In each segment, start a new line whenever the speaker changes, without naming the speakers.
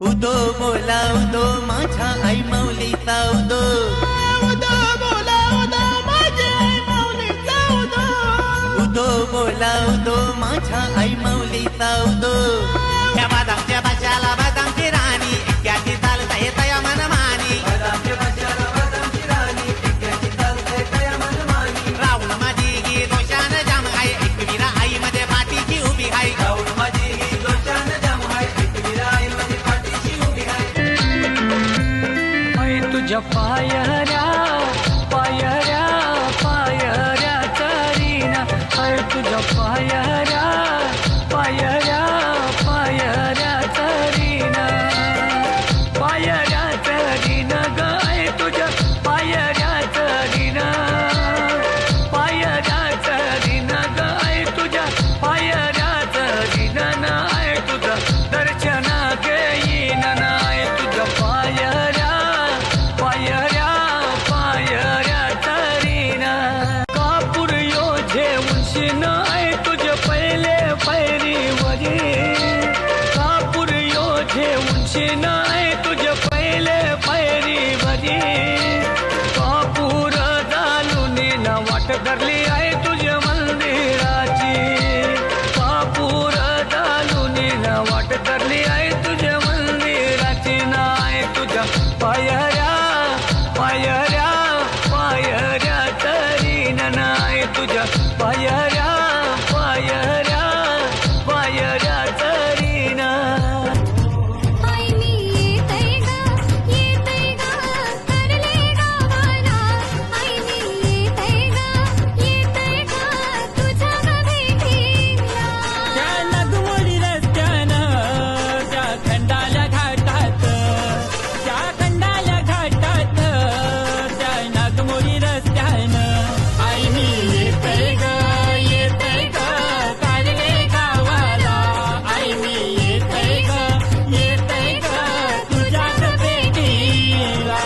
उदो बोला उदो माझ्या आई माऊलीचा उदो
उदो बोला उदो माझ्या आई माऊलीचा उदो
उदो बोला उदो माझ्या आई माऊलीचा उदो
त्या बदामच्या बशाला बदामची राणी एक्याची चालता येत या मनमानी
बदामच्या बशाला बदामची राणी एक्याची चालता येत या मनमानी
राहुल माझी गी दोषान जाम आहे एकवीरा आई मध्ये पाठीची उभी आहे
राहुल माझी ही दोषान जाम आहे एकवीरा आई मध्ये पाठीची उभी आहे
तुझ्या पायऱ्या पायऱ्या पायऱ्या चरीना तुझ्या पायऱ्या पायऱ्या पायऱ्या चरीना पायऱ्या चरीना गाय तुझ्या पायऱ्या चरीना पायऱ्या चरीना गाय तुझ्या पायऱ्या चरीना नाय तुझं दर्शन घेईन नाय तुझ्या पायऱ्या पायऱ्या पायऱ्या तरीना कापूर योझे उंशी नाय तुझे पहिले पैरी वजी कापूर योझे उंशी नाय तुझे पहिले पैरी वजी कापूर घालून ना वाट धरली आहे तुझ्या मंदिराची कापूर घालून ना वाट धरली आहे तुझ्या मंदिराची नाय तुझ्या पायऱ्या पायऱ्या पायऱ्या तरीन नाय तुझ्या पायऱ्या पायऱ्या पायऱ्या तरीन
आई मी येतय ग करले गावाला आई मी येतय ग तुझ्या भेटीला
त्या नगमोडी रस्त्यानं त्या खंडाल्या घाटात त्या खंडाल्या घाटात त्या नागमोडी रस्त्यानं आई मी येतय ग कारले गावाला आई मी येतय ग तुझ्याच भेटीला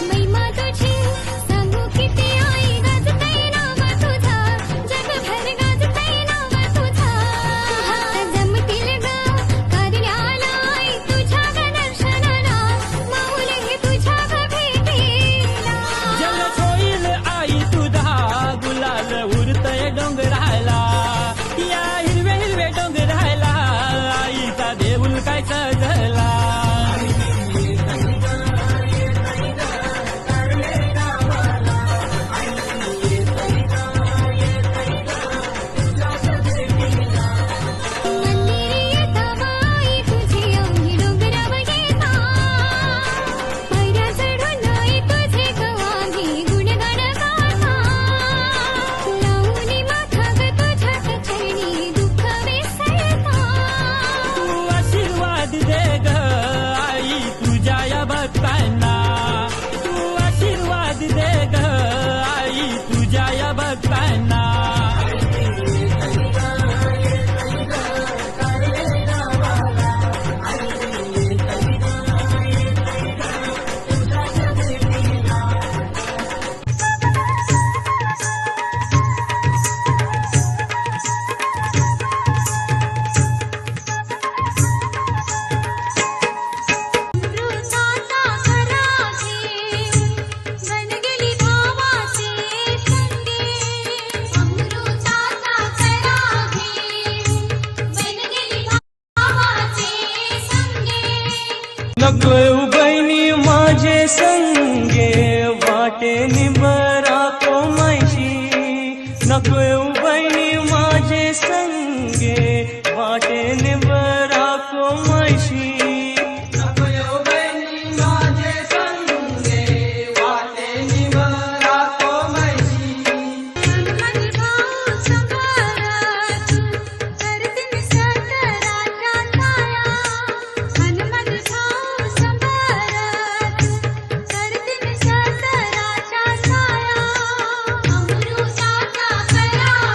महिमा तुझी सांगू किती आई गाजतय नाव तुझं जगभर गाजतय नाव तुझं जमतील ग कार्याला आई तुझ्या ग दर्शनाला माऊली तुझ्या ग भेटीला
जल सोईल आई तुझा गुलाल उरतय डोंगराला या हिरवे हिरवे डोंगराला आईचा देऊल काय सजला
मंदिरी येता बाई तुझी अंगी डोंगरावर येता पायऱ्या चढून आई तुझे गवाही गुणगान गाता लावणी माथा ग तुझ्या चरणी दुःख विसरता
तू आशीर्वाद दे ग आई तुझ्या या भक्तांना तू आशीर्वाद दे ग आई तुझ्या या भक्तांना
अमृताचा खरा घे बन गेली भावाचे संगे अमृताचा खरा घे बन गेली भावाचे संगे
नको बहिणी माझे संगे वाटे निबरा कोमायशी नको बहिणी माझे संगे वाटे निबरा कोमायशी
हनुमान भाऊ संभारत करतीन सतराच्या छाया हनुमान भाऊ संभारत करतीन सतराच्या छाया अमृताचा खरा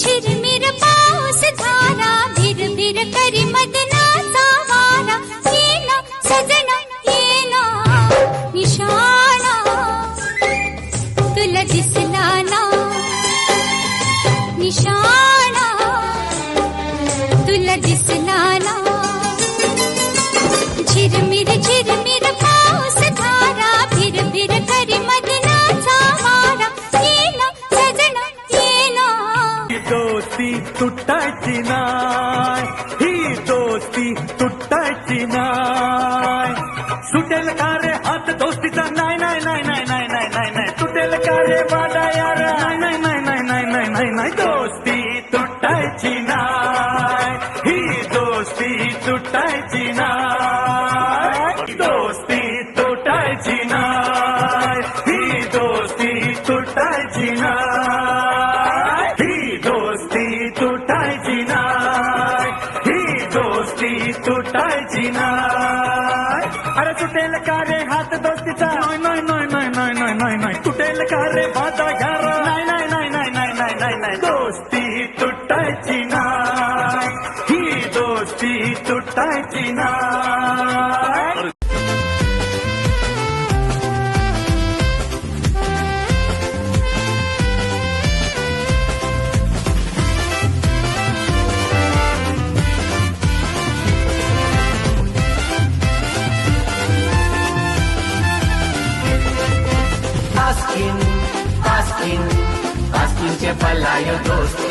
झिरमिर पाऊस धारा भिर भिर करी मदनाचा वारा येना सजना येना निशाणा तुला दिसला ना निशाणा तुला दिसला ना झिरमिर पाऊस धारा भिर भिर करी मदनाचा वारा येना सजना येना
दोस्ती तुटायची नाय, ही दोस्ती तुटायची नाय. सुटेल का रे हात दोस्तीचा नाय नाय नाय नाय नाय नाय नाय नाय. तुटेल का रे वाडा यार नाय नाय नाय नाय नाय नाय नाय नाय. दोस्ती तुटायची नाय, ही दोस्ती तुटायची नाय. दोस्ती तुटायची नाय, ही दोस्ती तुटायची नाय. ही दोस्ती तुटायची नाय, ही दोस्ती तुटायची नाय. अरे तुटेल का रे हात दोस्तीचा नाय नाय नाय नाय नाय नाय नाय नाय. तुटेल का रे वादा घ्यार नाय नाय नाय नाय नाय नाय नाय नाय. दोस्ती तुटायची नाय, ही दोस्ती तुटायची नाय.
पास्किनचे पलायो दोस्ती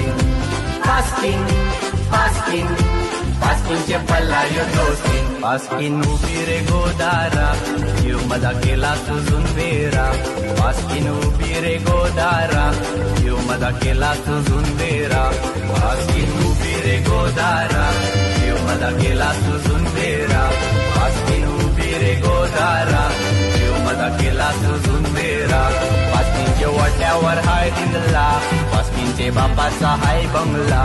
पास्किनचे पलायो दोस्ती. पास्किन उभी रे गोदारा जीव मजा केला तुझून बेरा. पास्किन उभी रे गोदारा जीव मजा केला तुझून बेरा. पास्किन उभी रे गोदारा जीव मजा केला तुझून बेरा. पास्किन उभी रे गोदारा जीव मजा केला तुझून बेरा. पास्किनच्या वाट्यावर हाय हिंदला, पास्किनचे बापाचा हाय बंगला.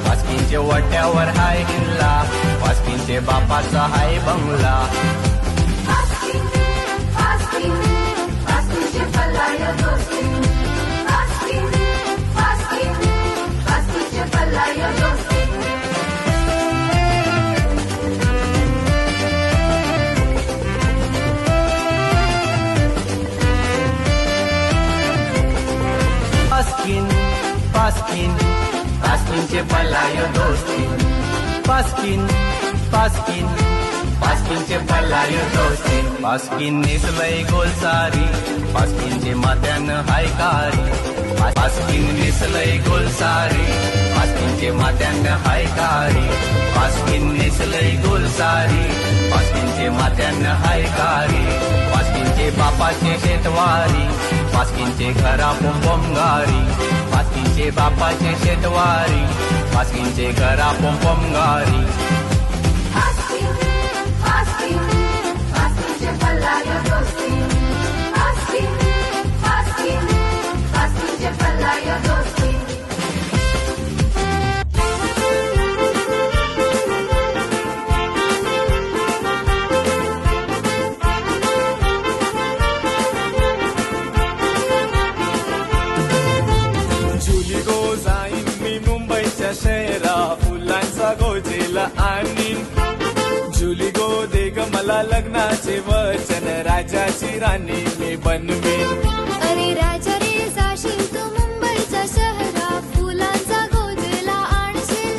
पास्किनच्या वाट्यावर हाय हिंदला, पास्किनचे बापाचा हाय बंगला.
पास्किनचे पलायो दोस्ती पास्किनचे पलायो दोस्ती.
पास्किनचे पलायो दोस्ती. पास्किनचे पलायो दोस्ती. पास्किन नेसलय गोलसारी, पास्किनचे माथ्यानं हाय कारी. पास्किन नेसलय गोलसारी, पास्किनचे माथ्यानं हाय कारी. पास्किन नेसलय गोलसारी, पास्किनचे माथ्यानं हाय कारी. पास्किनचे बापाचे शेतवारी, पास्किनचे घरा पोंगारी. पास्किनचे बापाचे शेतवारी, पास्किनचे घरा पोंगारी.
पास्किनचे पलायो दोस्ती पास्किनचे पलायो दोस्ती.
जुली गो जाईन मी मुंबईच्या शहरा, फुलांचा गोजेला आणीन. जुली गो दे ग मला लग्नाचे वचन, राजाची राणी मी बनवीन.
अरे राजा रे जाशील तू मुंबईच्या शहरा, फुलांचा गोजेला आणशील.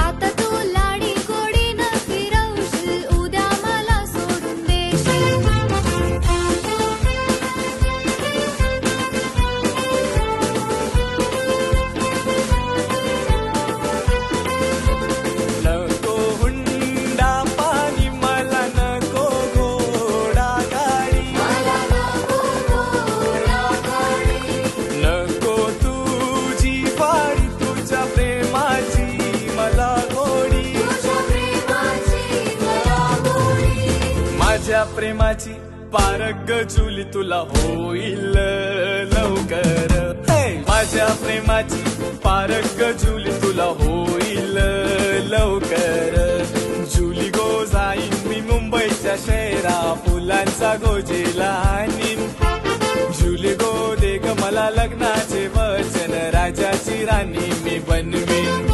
आता तू लाडी गोडीनं फिरवशील, उद्या मला सोडून देशील.
नको हुंडा पाणी मला, नको घोडा गाडी. नको तुझी वाडी, तुझ्या प्रेमाची मला गोडी. माझ्या प्रेमाची पारग जुली तुला होईल लवकर. माझ्या प्रेमाची पारग जुली तुला होईल लवकर. जुली गो जाईन मी मुंबईच्या शहरा, फुलांचा गोजेला आणीन. जुली गो दे ग मला लग्नाचे वचन, राजाची राणी मी बनवीन